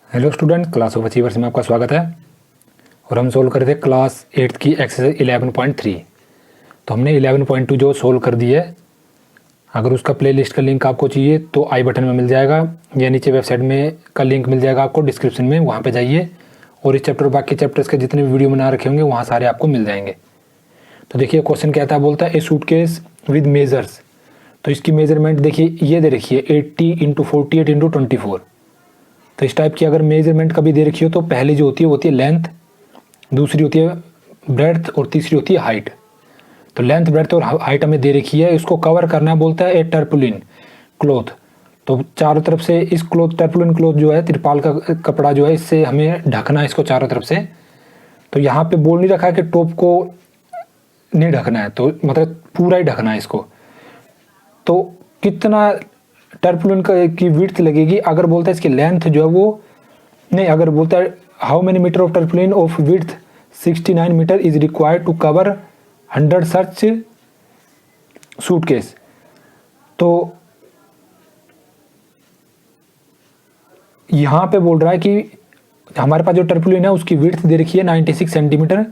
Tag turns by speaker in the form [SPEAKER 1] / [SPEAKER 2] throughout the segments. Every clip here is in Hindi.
[SPEAKER 1] Hello student, class of achievers में आपका स्वागत है। और हम सोल्व कर रहे थे क्लास 8 की एक्सरसाइज 11.3। तो हमने 11.2 जो सोल्व कर दी है। अगर उसका प्लेलिस्ट का लिंक आपको चाहिए तो आई बटन में मिल जाएगा या नीचे वेबसाइट में का लिंक मिल जाएगा आपको डिस्क्रिप्शन में, वहाँ पे जाइए और इस चैप्टर बाकी चैप्टर्स के जितने भी वीडियो बना रखे होंगे वहाँ सारे आपको मिल जाएंगे। तो देखिए क्वेश्चन कहता है, बोलता है ए सूटकेस विद मेजर्स। तो इसकी मेजरमेंट देखिए ये दे रखी है 80 × 48 × 24। तो इस टाइप की अगर मेजरमेंट कभी दे रखी हो तो पहली जो होती है वो होती है लेंथ, दूसरी होती है ब्रेड्थ और तीसरी होती है हाइट। तो लेंथ, ब्रेड्थ और हाइट हमें दे रखी है, इसको कवर करना बोलता है ए टर्पुलिन क्लॉथ। तो चारों तरफ से इस क्लॉथ, टर्पुलिन क्लॉथ जो है तिरपाल का कपड़ा जो है, इससे हमें ढकना है इसको चारों तरफ से। तो यहाँ पे बोल नहीं रखा है कि टॉप को नहीं ढकना है, तो मतलब पूरा ही ढकना है इसको। तो कितना टर्पुलिन की विड्थ लगेगी, अगर बोलता है इसकी लेंथ जो है वो नहीं, अगर बोलता है how many metre of tarpaulin of width 69 metre is required to cover 100 such suitcase. तो यहाँ पे बोल रहा है कि हमारे पास जो टर्पुलिन है उसकी विड्थ दे रखी है 96 सेंटीमीटर।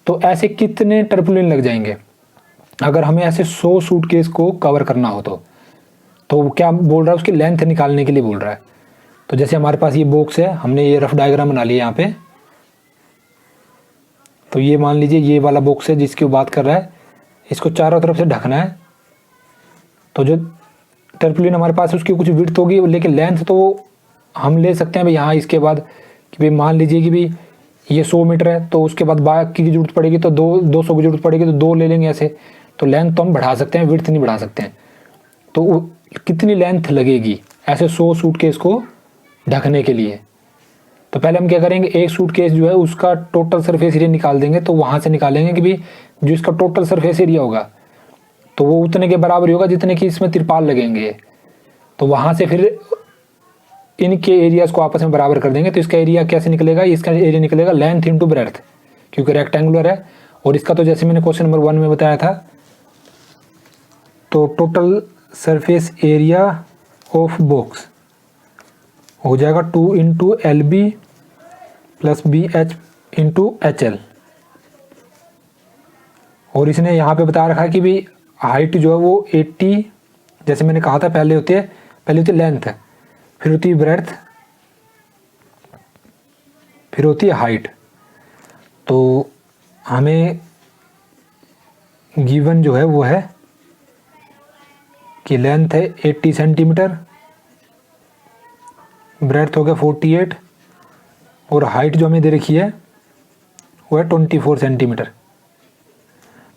[SPEAKER 1] तो ऐसे कितने टर्पुलिन लग जाएंगे अगर हमें ऐसे 100 सूटकेस को कवर करना हो। तो क्या बोल रहा है, उसकी लेंथ निकालने के लिए बोल रहा है। तो जैसे हमारे पास ये बॉक्स है, हमने ये रफ डायग्राम बना लिया यहाँ पे। तो ये मान लीजिए ये वाला बॉक्स है जिसकी वो बात कर रहा है, इसको चारों तरफ से ढकना है। तो जो टर्पुलिन हमारे पास है उसकी कुछ विड्थ होगी, लेकिन लेंथ तो हम ले सकते हैं भाई यहाँ इसके बाद कि भाई मान लीजिए कि भाई ये 100 मीटर है, तो उसके बाद बाकी की जरूरत पड़ेगी तो 200 की जरूरत पड़ेगी तो 2 ले लेंगे ऐसे। तो लेंथ तो हम बढ़ा सकते हैं, विड्थ नहीं बढ़ा सकते हैं। तो कितनी लेंथ लगेगी ऐसे 100 सूटकेस को ढकने के लिए। तो पहले हम क्या करेंगे, एक सूटकेस जो है उसका टोटल सरफेस एरिया निकाल देंगे। तो वहाँ से निकालेंगे कि भाई जो इसका टोटल सरफेस एरिया होगा तो वो उतने के बराबर ही होगा जितने की इसमें तिरपाल लगेंगे। तो वहाँ से फिर इनके एरियाज को आपस में बराबर कर देंगे। तो इसका एरिया कैसे निकलेगा, इसका एरिया निकलेगा लेंथ इंटू ब्रेड्थ, क्योंकि रेक्टेंगुलर है। और इसका तो जैसे मैंने क्वेश्चन नंबर 1 में बताया था, तो total surface area of box हो जाएगा 2 × LB + BH × HL। और इसने यहाँ पे बता रखा है कि भी हाइट जो है वो 80, जैसे मैंने कहा था पहले होती है लेंथ, फिर होती है ब्रेड्थ, फिर होती है हाइट। तो हमें गिवन जो है वो है कि लेंथ है 80 सेंटीमीटर, ब्रेड्थ हो गया 48 और हाइट जो हमें दे रखी है वो है 24 सेंटीमीटर।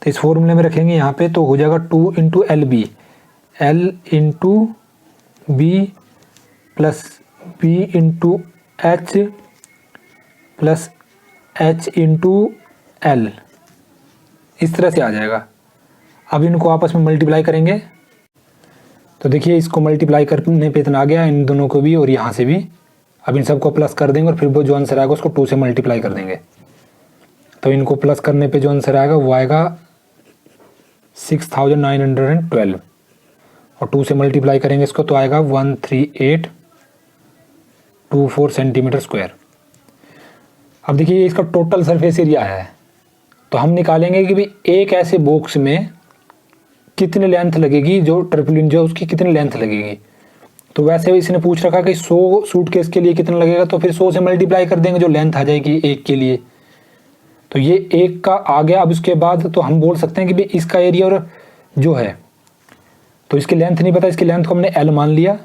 [SPEAKER 1] तो इस फॉर्मूले में रखेंगे यहाँ पे, तो हो जाएगा 2 × LB, L × B + B × H + H × L। इस तरह से आ जाएगा। अब इनको आपस में मल्टीप्लाई करेंगे। तो देखिए इसको मल्टीप्लाई करने पे इतना आ गया, इन दोनों को भी और यहाँ से भी। अब इन सबको प्लस कर देंगे और फिर वो जो आंसर आएगा उसको 2 से मल्टीप्लाई कर देंगे। तो इनको प्लस करने पे जो आंसर आएगा वो आएगा 6912 और 2 से मल्टीप्लाई करेंगे इसको तो आएगा 13824 सेंटीमीटर स्क्वायर। अब देखिए इसका टोटल सरफेस एरिया है, तो हम निकालेंगे कि भाई एक ऐसे बॉक्स में कितनी लेंथ लगेगी, जो टर्पुलिन जो उसकी कितनी लेंथ लगेगी। तो वैसे भी इसने पूछ रखा कि 100 सूटकेस के लिए कितना लगेगा, तो फिर 100 से मल्टीप्लाई कर देंगे, जो लेंथ आ जाएगी एक के लिए। तो ये एक का आ गया। अब इसके बाद तो हम बोल सकते हैं कि भाई इसका एरिया और जो है, तो इसकी लेंथ नहीं पता, इसकी लेंथ को हमने L मान लिया।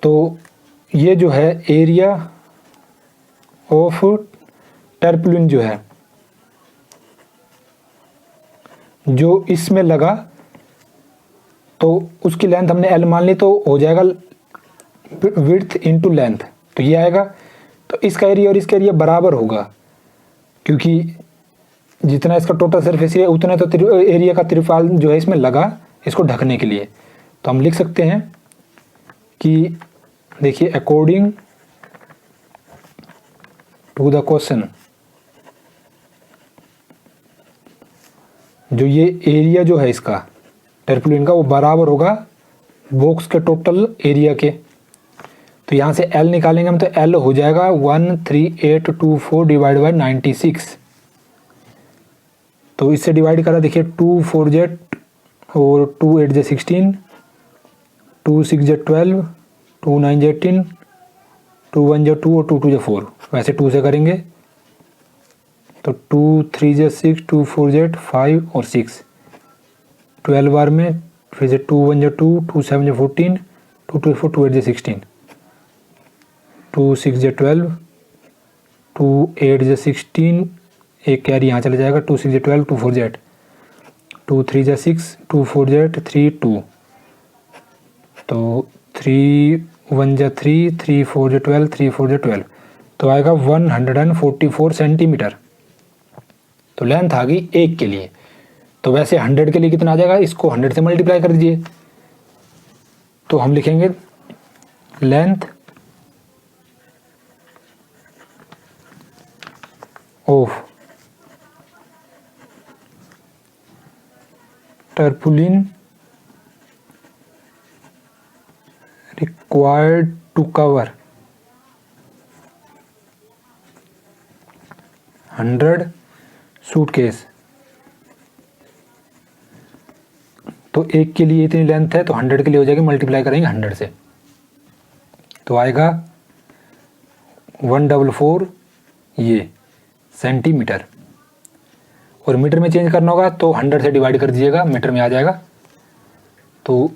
[SPEAKER 1] तो ये जो है एरिया ऑफ टर्पुलिन जो है जो इसमें लगा, तो उसकी लेंथ हमने L मान ली, तो हो जाएगा विड्थ इंटू लेंथ। तो ये आएगा। तो इसका एरिया और इसका एरिया बराबर होगा, क्योंकि जितना इसका टोटल सरफेस है उतना तो एरिया का तिरपाल जो है इसमें लगा इसको ढकने के लिए। तो हम लिख सकते हैं कि देखिए अकॉर्डिंग टू द क्वेश्चन, जो ये एरिया जो है इसका टर्पुलिन का वो बराबर होगा बॉक्स के टोटल एरिया के। तो यहाँ से L निकालेंगे हम, तो L हो जाएगा 13824 डिवाइड बाई 96। तो इससे डिवाइड करा, देखिए 2 4 Z और 2 8 Z 16, 2 6 Z 12, 2 9 Z 18, 2 1 Z 2 और 2 2 Z 4। वैसे 2 से करेंगे तो 2 3 Z 6, 2 4 Z 5 और 6, 12 बार में, फिर से 2 1 Z 2, 2 7 Z 14, 2 2 4, 2 8 Z 16, 2 6 Z 12, 2 8 Z 16, एक कैरी यहाँ चला जाएगा, 2 6 Z 12, 2 4 Z, 2 3 Z 6, 2 4 Z 3 2, तो 3 1 Z 3, 3 4 Z 12, 3 4 Z 12, तो आएगा 144 सेंटीमीटर। तो लेंथ आ गई एक के लिए। तो वैसे 100 के लिए कितना आ जाएगा, इसको 100 से मल्टीप्लाई कर दीजिए। तो हम लिखेंगे length of tarpaulin required to cover 100 suitcase. तो एक के लिए इतनी लेंथ है, तो 100 के लिए हो जाएगी, मल्टीप्लाई करेंगे 100 से, तो आएगा 144 ये सेंटीमीटर। और मीटर में चेंज करना होगा तो 100 से डिवाइड कर दीजिएगा, मीटर में आ जाएगा। तो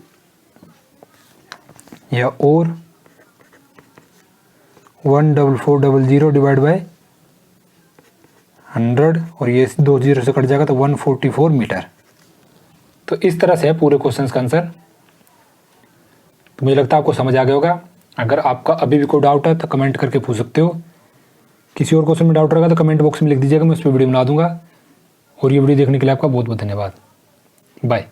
[SPEAKER 1] यह और 14400 डिवाइड बाय 100, और ये 2 0 से कट जाएगा तो 144 मीटर। तो इस तरह से है पूरे क्वेश्चन का आंसर। तो मुझे लगता है आपको समझ आ गया होगा। अगर आपका अभी भी कोई डाउट है तो कमेंट करके पूछ सकते हो। किसी और क्वेश्चन में डाउट रहेगा तो कमेंट बॉक्स में लिख दीजिएगा, मैं उस पर वीडियो बना दूंगा। और ये वीडियो देखने के लिए आपका बहुत बहुत धन्यवाद। बाय।